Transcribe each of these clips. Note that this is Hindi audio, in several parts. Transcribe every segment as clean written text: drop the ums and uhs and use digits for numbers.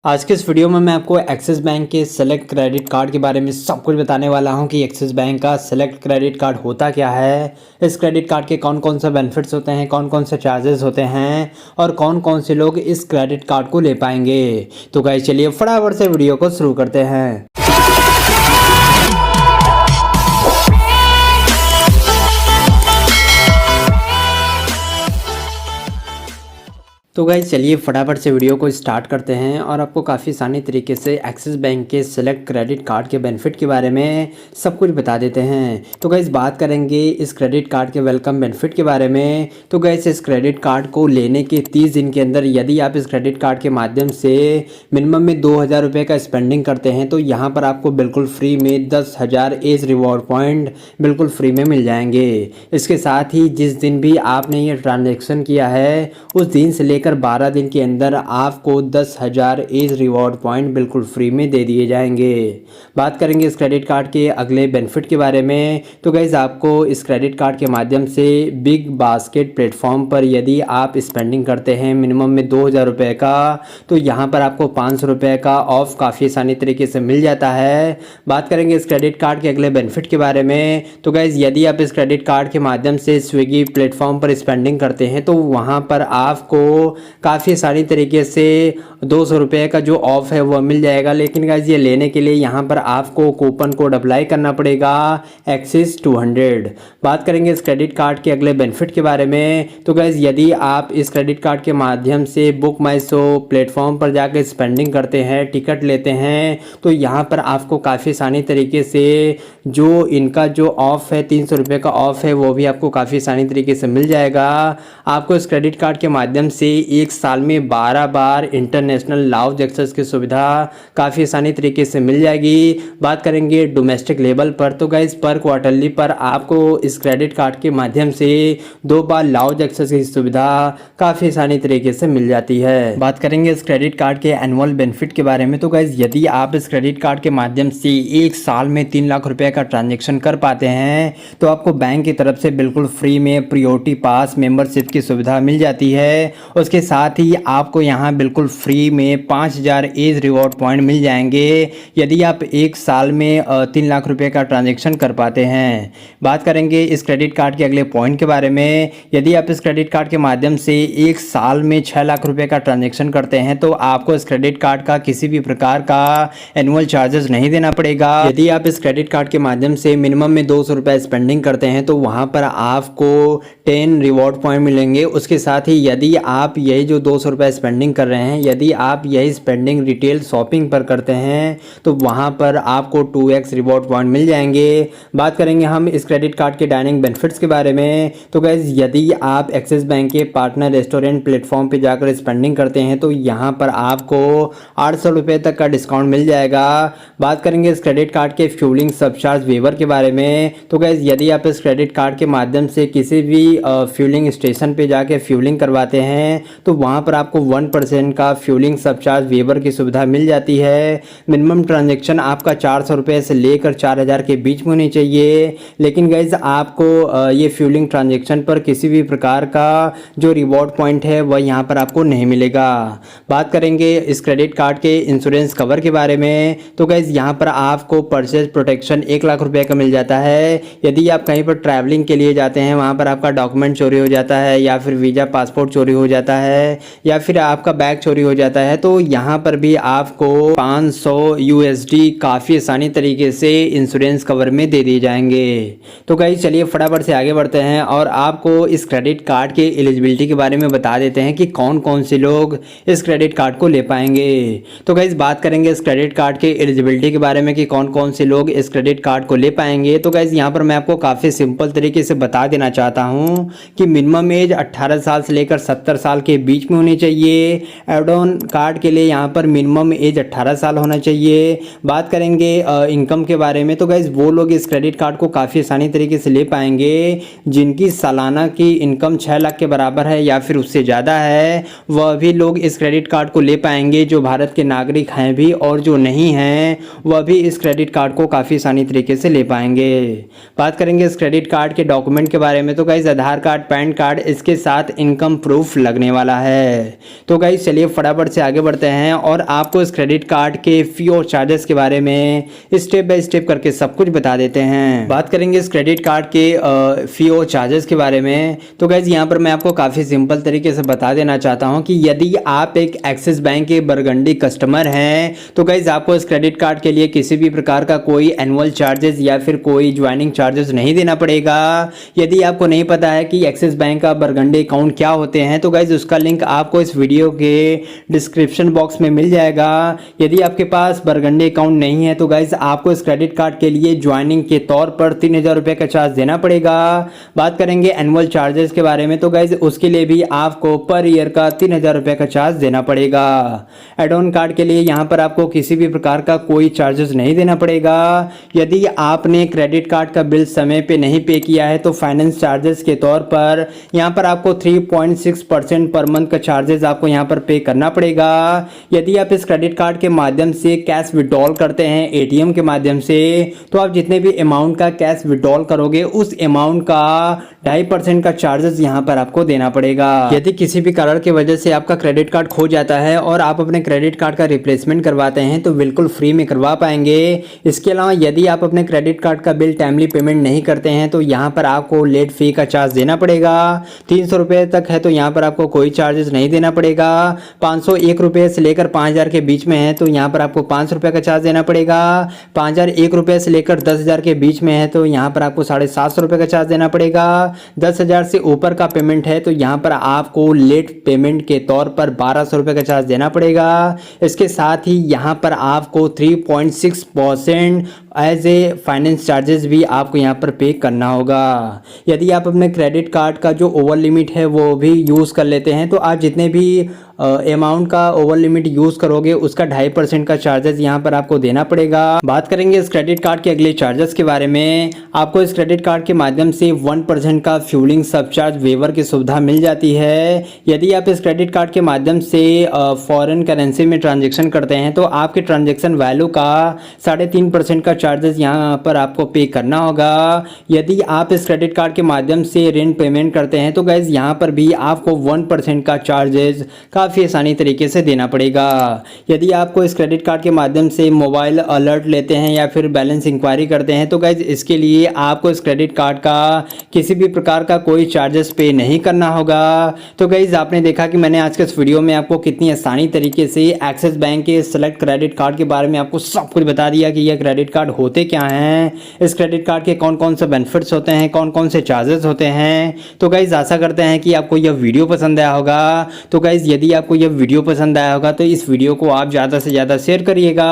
आज के इस वीडियो में मैं आपको एक्सिस बैंक के सेलेक्ट क्रेडिट कार्ड के बारे में सब कुछ बताने वाला हूं कि एक्सिस बैंक का सेलेक्ट क्रेडिट कार्ड होता क्या है, इस क्रेडिट कार्ड के कौन कौन से बेनिफिट्स होते हैं, कौन कौन से चार्जेस होते हैं और कौन कौन से लोग इस क्रेडिट कार्ड को ले पाएंगे। तो गाइस चलिए फटाफट से वीडियो को शुरू करते हैं। तो गाइस चलिए फटाफट से वीडियो को स्टार्ट करते हैं और आपको काफ़ी आसानी तरीके से एक्सिस बैंक के सेलेक्ट क्रेडिट कार्ड के बेनिफिट के बारे में सब कुछ बता देते हैं। तो गाइस बात करेंगे इस क्रेडिट कार्ड के वेलकम बेनिफिट के बारे में। तो गाइस इस क्रेडिट कार्ड को लेने के 30 दिन के अंदर यदि आप इस क्रेडिट कार्ड के माध्यम से मिनिमम में 2000 रुपये का स्पेंडिंग करते हैं तो यहाँ पर आपको बिल्कुल फ्री में 10,000 एज रिवॉर्ड पॉइंट बिल्कुल फ्री में मिल जाएंगे। इसके साथ ही जिस दिन भी आपने ये ट्रांजेक्शन किया है उस दिन से लेकर 12 दिन के अंदर आपको 10,000 एज रिवॉर्ड पॉइंट बिल्कुल फ्री में दे दिए जाएंगे। बात करेंगे इस क्रेडिट कार्ड के अगले बेनिफिट के बारे में। तो गाइज आपको इस क्रेडिट कार्ड के माध्यम से बिग बास्केट प्लेटफॉर्म पर यदि आप स्पेंडिंग करते हैं मिनिमम में 2000 रुपये का तो यहाँ पर आपको 500 रुपये का ऑफ काफ़ी आसानी तरीके से मिल जाता है। बात करेंगे इस क्रेडिट कार्ड के अगले बेनिफिट के बारे में। तो गाइज यदि आप इस क्रेडिट कार्ड के माध्यम से स्विगी प्लेटफॉर्म पर स्पेंडिंग करते हैं तो वहाँ पर आपको काफ़ी सारी तरीके से 200 रुपये का जो ऑफ है वह मिल जाएगा। लेकिन गाइज ये लेने के लिए यहाँ पर आपको कूपन कोड अप्लाई करना पड़ेगा एक्सिस 200। बात करेंगे इस क्रेडिट कार्ड के अगले बेनिफिट के बारे में। तो गाइज यदि आप इस क्रेडिट कार्ड के माध्यम से बुक माई शो प्लेटफॉर्म पर जाकर स्पेंडिंग करते हैं, टिकट लेते हैं तो यहाँ पर आपको काफ़ी आसानी तरीके से जो इनका जो ऑफ है 300 रुपये का ऑफ है वो भी आपको काफ़ी आसानी तरीके से मिल जाएगा। आपको इस क्रेडिट कार्ड के माध्यम से एक साल में 12 बार इंटरनेशनल लाउंज एक्सेस की सुविधा काफ़ी आसानी तरीके से मिल जाएगी। बात करेंगे डोमेस्टिक लेवल पर। तो गाइस पर क्वार्टरली पर आपको इस क्रेडिट कार्ड के माध्यम से 2 बार लाउंज एक्सेस की सुविधा काफ़ी आसानी तरीके से मिल जाती है। बात करेंगे इस क्रेडिट कार्ड के एनुअल बेनिफिट के बारे में। तो गाइस यदि आप इस क्रेडिट कार्ड के माध्यम से एक साल में 3 लाख रुपए का ट्रांजेक्शन कर पाते हैं तो आपको बैंक की तरफ से बिल्कुल फ्री में प्रियोरिटी पास मेंबरशिप की सुविधा मिल जाती है। उसके साथ ही आपको यहाँ बिल्कुल फ्री में 5000 एज रिवॉर्ड पॉइंट मिल जाएंगे यदि आप एक साल में 3 लाख रुपए का ट्रांजेक्शन कर पाते हैं। बात करेंगे इस क्रेडिट कार्ड के अगले पॉइंट के बारे में। यदि आप इस क्रेडिट कार्ड के माध्यम से एक साल में 6 लाख रुपए का ट्रांजेक्शन करते हैं तो आपको इस क्रेडिट कार्ड का किसी भी प्रकार का एनुअल चार्जेस नहीं देना पड़ेगा। यदि आप इस क्रेडिट कार्ड के माध्यम से मिनिमम में 200 रुपये स्पेंडिंग करते हैं तो वहाँ पर आपको 10 रिवॉर्ड पॉइंट मिलेंगे। उसके साथ ही यदि आप यही जो 200 रुपये स्पेंडिंग कर रहे हैं यदि आप यही स्पेंडिंग रिटेल शॉपिंग पर करते हैं तो वहाँ पर आपको 2x रिवॉर्ड पॉइंट मिल जाएंगे। बात करेंगे हम इस क्रेडिट कार्ड के डाइनिंग बेनिफिट्स के बारे में। तो गाइस यदि आप एक्सिस बैंक के पार्टनर रेस्टोरेंट प्लेटफॉर्म पे जाकर स्पेंडिंग करते हैं तो यहाँ पर आपको 800 रुपये तक का डिस्काउंट मिल जाएगा। बात करेंगे इस क्रेडिट कार्ड के फ्यूलिंग सबचार्ज वेवर के बारे में। तो गाइस यदि आप इस क्रेडिट कार्ड के माध्यम से किसी भी फ्यूलिंग स्टेशन पे जाके फ्यूलिंग करवाते हैं तो वहाँ पर आपको 1% का फ्यूलिंग सबचार्ज वेवर की सुविधा मिल जाती है। मिनिमम ट्रांजैक्शन आपका 400 रुपये से लेकर 4000 के बीच में होनी चाहिए। लेकिन गाइज आपको ये फ्यूलिंग ट्रांजैक्शन पर किसी भी प्रकार का जो रिवॉर्ड पॉइंट है वह यहाँ पर आपको नहीं मिलेगा। बात करेंगे इस क्रेडिट कार्ड के इंश्योरेंस कवर के बारे में। तो गाइज यहाँ पर आपको परचेज प्रोटेक्शन 1 लाख रुपये का मिल जाता है। यदि आप कहीं पर ट्रैवलिंग के लिए जाते हैं वहाँ पर आपका डॉक्यूमेंट चोरी हो जाता है या फिर वीज़ा पासपोर्ट चोरी हो जाता है या फिर आपका बैग चोरी हो जाता है तो यहाँ पर भी आपको 500 USD काफ़ी आसानी तरीके से इंश्योरेंस कवर में दे दिए जाएंगे। तो गाइस चलिए फटाफट से आगे बढ़ते हैं और आपको इस क्रेडिट कार्ड के एलिजिबिलिटी के बारे में बता देते हैं कि कौन कौन से लोग इस क्रेडिट कार्ड को ले पाएंगे। तो गाइस बात करेंगे इस क्रेडिट कार्ड के एलिजिबिलिटी के बारे में कि कौन कौन से लोग इस क्रेडिट कार्ड को ले पाएंगे। तो गाइस यहाँ पर मैं आपको काफ़ी सिंपल तरीके से बता देना चाहता हूँ कि मिनिमम एज 18 साल से लेकर 70 साल के बीच में होनी चाहिए। एड ऑन कार्ड के लिए यहाँ पर मिनिमम एज 18 साल होना चाहिए। बात करेंगे इनकम के बारे में। तो गाइज वो लोग इस क्रेडिट कार्ड को काफ़ी आसानी तरीके से ले पाएंगे जिनकी सालाना की इनकम 6 लाख के बराबर है या फिर उससे ज़्यादा है, वह भी लोग इस क्रेडिट कार्ड को ले पाएंगे। जो भारत के नागरिक हैं भी और जो नहीं हैं वह भी इस क्रेडिट कार्ड को काफ़ी आसानी तरीके से ले पाएंगे। बात करेंगे इस क्रेडिट कार्ड के डॉक्यूमेंट के बारे में। तो गाइज आधार कार्ड, पैन कार्ड, इसके साथ इनकम प्रूफ लगने होने वाला है। तो गाइस चलिए फटाफट से आगे बढ़ते हैं और आपको इस क्रेडिट कार्ड के फी और चार्जेस के बारे में स्टेप बाय स्टेप करके सब कुछ बता देते हैं। बात करेंगे इस क्रेडिट कार्ड के फी और चार्जेस के बारे में। तो गाइस यहाँ पर मैं आपको काफ़ी सिंपल तरीके से बता देना चाहता हूँ कि यदि आप एक एक्सिस बैंक के बरगंडी कस्टमर हैं तो गाइस आपको इस क्रेडिट कार्ड के लिए किसी भी प्रकार का कोई एनुअल चार्जेस या फिर कोई ज्वाइनिंग चार्जेस नहीं देना पड़ेगा। यदि आपको नहीं पता है कि एक्सिस बैंक का बरगंडी अकाउंट क्या होते हैं तो गाइस उसका लिंक आपको इस वीडियो के डिस्क्रिप्शन बॉक्स में मिल जाएगा। यदि आपके पास बरगंडी अकाउंट नहीं है तो गाइस आपको इस क्रेडिट कार्ड के लिए ज्वाइनिंग के तौर पर 3000 रुपये का चार्ज देना पड़ेगा। बात करेंगे एनुअल चार्जेस के बारे में तो गाइस उसके लिए भी आपको पर ईयर का 3000 रुपये का चार्ज देना पड़ेगा। एड ऑन कार्ड के लिए यहाँ पर आपको किसी भी प्रकार का कोई चार्जेस नहीं देना पड़ेगा। यदि आपने क्रेडिट कार्ड का बिल समय पे नहीं पे किया है तो फाइनेंस चार्जेस के तौर पर यहाँ पर आपको 3.6% पर मंथ का चार्जेस आपको यहाँ पर पे करना पड़ेगा। यदि आप इस क्रेडिट कार्ड के माध्यम से कैश विड्रॉल करते हैं एटीएम के माध्यम से तो आप जितने भी अमाउंट का कैश विड्रॉल करोगे उस अमाउंट का 2.5% का चार्जेस यहाँ पर आपको देना पड़ेगा। यदि किसी भी कारण की वजह से आपका क्रेडिट कार्ड खो जाता है और आप अपने क्रेडिट कार्ड का रिप्लेसमेंट करवाते हैं तो बिल्कुल फ्री में करवा पाएंगे। इसके अलावा यदि आप अपने क्रेडिट कार्ड का बिल टाइमली पेमेंट नहीं करते हैं तो यहाँ पर आपको लेट फी का चार्ज देना पड़ेगा। 300 रुपये तक है तो यहाँ पर आपको कोई चार्जेस नहीं देना पड़ेगा। 501 रुपये से लेकर 5000 के बीच में है तो यहाँ पर आपको 500 रुपये का चार्ज देना पड़ेगा। 5001 रुपये से लेकर 10,000 के बीच में है तो यहाँ पर आपको 750 रुपये का चार्ज देना पड़ेगा। 10,000 से ऊपर का पेमेंट है तो यहाँ पर आपको लेट पेमेंट के तौर पर 1200 रुपये का चार्ज देना पड़ेगा। इसके साथ ही यहाँ पर आपको 3.6% एज ए फाइनेंस चार्जेस भी आपको यहाँ पर पे करना होगा। यदि आप अपने क्रेडिट कार्ड का जो ओवर लिमिट है वो भी यूज़ कर लेते हैं तो आप जितने भी अमाउंट का ओवर लिमिट यूज़ करोगे उसका 2.5% का चार्जेस यहाँ पर आपको देना पड़ेगा। बात करेंगे इस क्रेडिट कार्ड के अगले चार्जेस के बारे में। आपको इस क्रेडिट कार्ड के माध्यम से 1% का फ्यूलिंग सबचार्ज वेवर की सुविधा मिल जाती है। यदि आप इस क्रेडिट कार्ड के माध्यम से फॉरेन करेंसी में ट्रांजेक्शन करते हैं तो आपके ट्रांजेक्शन वैल्यू का 3.5% का चार्जेस यहाँ पर आपको पे करना होगा। यदि आप इस क्रेडिट कार्ड के माध्यम से ऋण पेमेंट करते हैं तो गाइज यहाँ पर भी आपको 1% का चार्जेस काफ़ी आसानी तरीके से देना पड़ेगा। यदि आपको इस क्रेडिट कार्ड के माध्यम से मोबाइल अलर्ट लेते हैं या फिर बैलेंस इंक्वायरी करते हैं तो गाइज इसके लिए आपको इस क्रेडिट कार्ड का किसी भी प्रकार का कोई चार्जेस पे नहीं करना होगा। तो गाइज आपने देखा कि मैंने आज के इस वीडियो में आपको कितनी आसानी तरीके से एक्सिस बैंक के सेलेक्ट क्रेडिट कार्ड के बारे में आपको सब कुछ बता दिया कि यह क्रेडिट कार्ड होते क्या हैं, इस क्रेडिट कार्ड के कौन कौन से बेनिफिट्स होते हैं, कौन कौन से चार्जेस होते हैं। तो गाइज आशा करते हैं कि आपको यह वीडियो पसंद आया होगा। तो गाइज यदि आपको यह वीडियो पसंद आया होगा तो इस वीडियो को आप ज़्यादा से ज़्यादा शेयर करिएगा।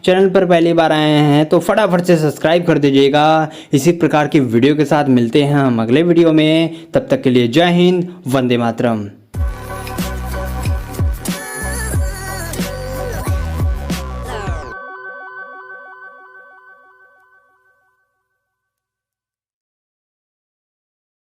चैनल पर पहली बार आए हैं तो फटाफट से सब्सक्राइब कर दीजिएगा। इसी प्रकार की वीडियो के साथ मिलते हैं हम अगले वीडियो में। तब तक के लिए जय हिंद, वंदे मातरम।